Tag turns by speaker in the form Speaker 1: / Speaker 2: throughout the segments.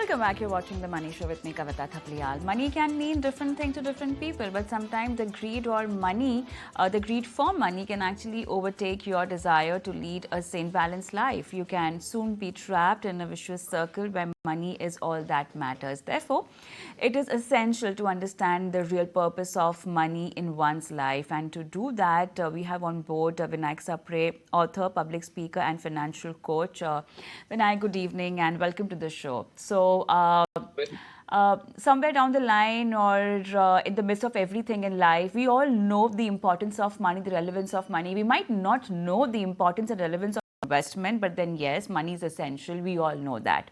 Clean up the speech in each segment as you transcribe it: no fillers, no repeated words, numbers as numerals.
Speaker 1: Welcome back. You're watching The Money Show with me, Kavita Thapliyal. Money can mean different things to different people, but sometimes the greed for money can actually overtake your desire to lead a sane, balanced life. You can soon be trapped in a vicious circle where money is all that matters. Therefore, it is essential to understand the real purpose of money in one's life. And to do that, we have on board Vinayak Sapre, author, public speaker, and financial coach. Vinayak, good evening and welcome to the show. So, somewhere down the line or in the midst of everything in life, we all know the importance of money, the relevance of money. We might not know the importance and relevance of investment, but then yes, money is essential. We all know that.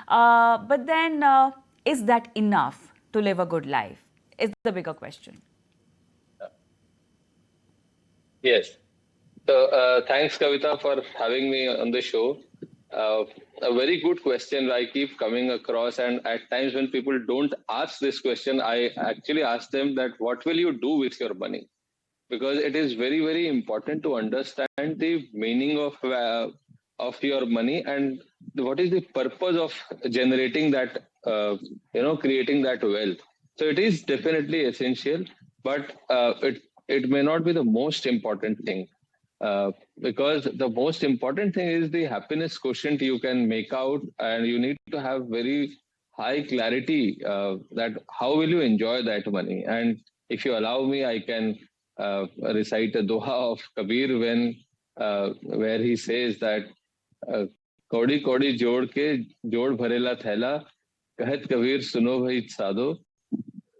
Speaker 1: But then, is that enough to live a good life? Is the bigger question.
Speaker 2: Yes. So thanks, Kavita, for having me on the show. A very good question I keep coming across, and at times when people don't ask this question, I actually ask them that what will you do with your money? Because it is very, very important to understand the meaning of your money and what is the purpose of generating that, creating that wealth. So it is definitely essential, but it may not be the most important thing. Because the most important thing is the happiness quotient you can make out, and you need to have very high clarity that how will you enjoy that money. And if you allow me, I can recite a doha of Kabir where he says that कौड़ी कौड़ी जोड़ के जोड़ भरेला थैला कहत कबीर सुनो भाई साधो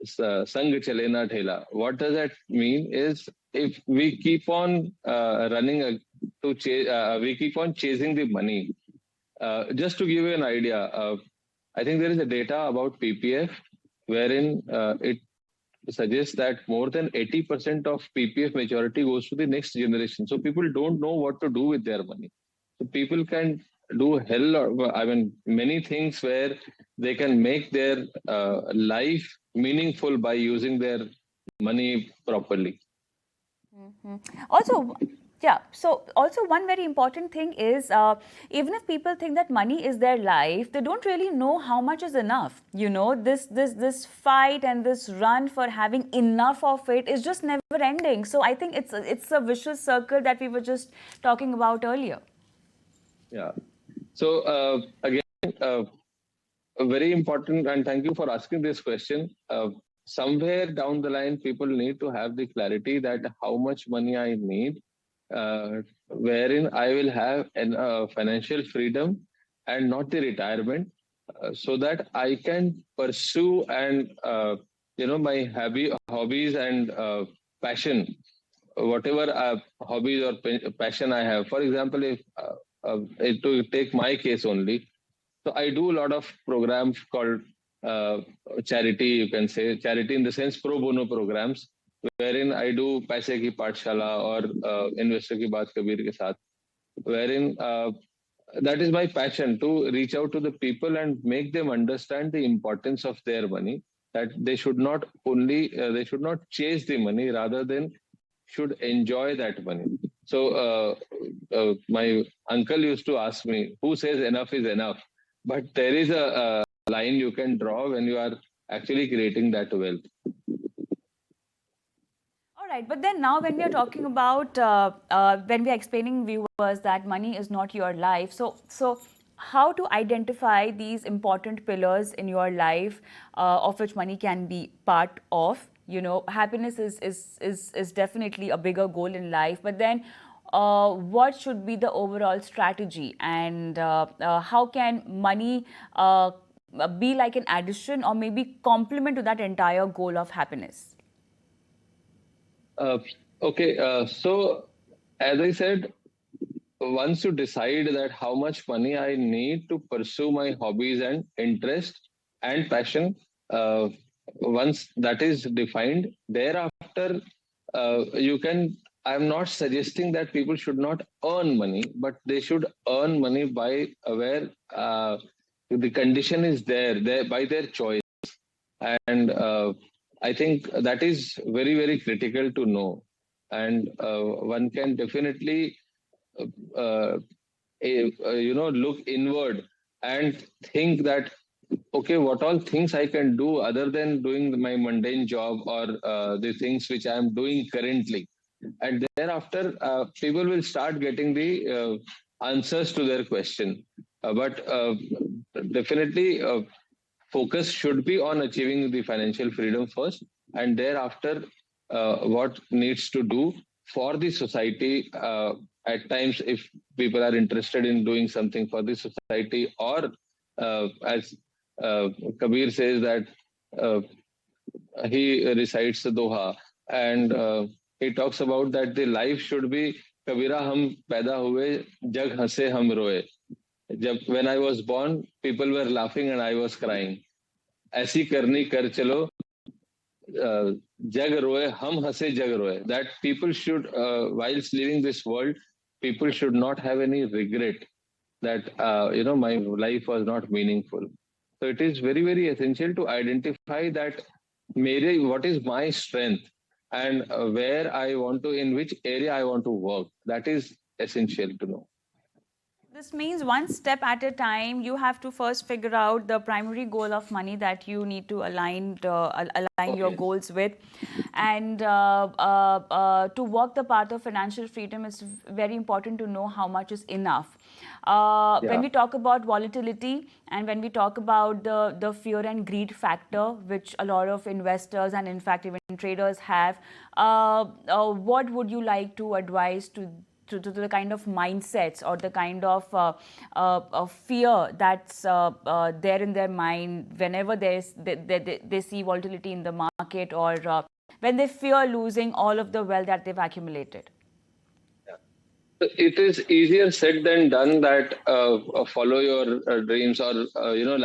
Speaker 2: Sang Chalena Thela. What does that mean is if we keep on we keep on chasing the money. Just to give you an idea, I think there is a data about PPF wherein it suggests that more than 80% of PPF maturity goes to the next generation. So people don't know what to do with their money. So people can do many things where they can make their life meaningful by using their money properly.
Speaker 1: Also, yeah. So also one very important thing is even if people think that money is their life, they don't really know how much is enough. You know, this fight and this run for having enough of it is just never ending. So I think it's a vicious circle that we were just talking about earlier.
Speaker 2: Yeah. So again, very important, and thank you for asking this question. Somewhere down the line, people need to have the clarity that how much money I need, wherein I will have financial freedom and not the retirement, so that I can pursue and my hobbies and passion, whatever hobbies or passion I have. For example, if to take my case only, so I do a lot of programs called charity, you can say charity in the sense pro bono programs, wherein I do Paise Ki Pathshala or Investor Ki Baat Kabir ke saath, wherein that is my passion to reach out to the people and make them understand the importance of their money, that they should not they should not chase the money, rather than should enjoy that money. So my uncle used to ask me, who says enough is enough? But there is a line you can draw when you are actually creating that wealth.
Speaker 1: All right, but then now when we are talking about, when we are explaining viewers that money is not your life, so how to identify these important pillars in your life of which money can be part of? You know, happiness is definitely a bigger goal in life, but then what should be the overall strategy, and how can money be like an addition or maybe complement to that entire goal of happiness?
Speaker 2: So as I said, once you decide that how much money I need to pursue my hobbies and interest and passion, once that is defined, thereafter you can. I'm not suggesting that people should not earn money, but they should earn money by where the condition is there by their choice, and I think that is very, very critical to know. And one can definitely look inward and think that okay, what all things I can do other than doing my mundane job or the things which I am doing currently. And thereafter, people will start getting the answers to their question. But definitely, focus should be on achieving the financial freedom first, and thereafter, what needs to do for the society. At times, if people are interested in doing something for the society, or as uh, Kabir says that uh, he recites the Doha, and he talks about that the life should be Kabira हम पैदा हुए जग हंसे हम रोए. जब when I was born, people were laughing and I was crying. ऐसी करनी कर चलो जग रोए हम हंसे जग रोए. That people should, whilst living this world, people should not have any regret that my life was not meaningful. So it is very very essential to identify that what is my strength, and where I want to, in which area I want to work. That is essential to know.
Speaker 1: This means one step at a time. You have to first figure out the primary goal of money that you need to align your
Speaker 2: Okay.
Speaker 1: goals with, and to walk the path of financial freedom, it's very important to know how much is enough. When
Speaker 2: Yeah.
Speaker 1: we talk about volatility and when we talk about the fear and greed factor, which a lot of investors and in fact even traders have, what would you like to advise to the kind of mindsets or the kind of fear that's there in their mind whenever they see volatility in the market, or when they fear losing all of the wealth that they've accumulated?
Speaker 2: It is easier said than done that follow your dreams, or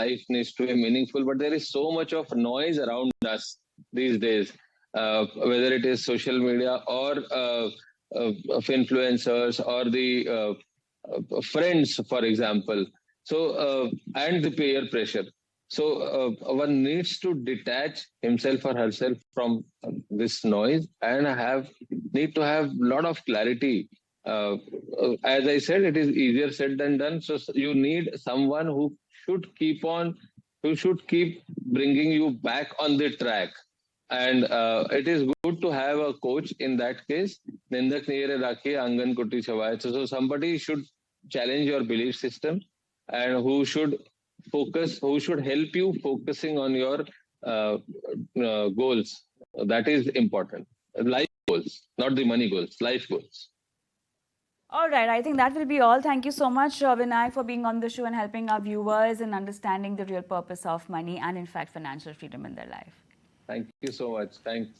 Speaker 2: life needs to be meaningful, but there is so much of noise around us these days, whether it is social media or of influencers or the friends, for example. So and the peer pressure. So one needs to detach himself or herself from this noise and need to have a lot of clarity. As I said, it is easier said than done. So you need someone who should keep bringing you back on the track. And it is good to have a coach in that case. Nindak niyere rakhiye, angan kutti chhawaye. So somebody should challenge your belief system, and who should help you focusing on your goals. That is important. Life goals, not the money goals, life goals.
Speaker 1: All right, I think that will be all. Thank you so much, Vinayak, for being on the show and helping our viewers in understanding the real purpose of money and, in fact, financial freedom in their life.
Speaker 2: Thank you so much. Thanks.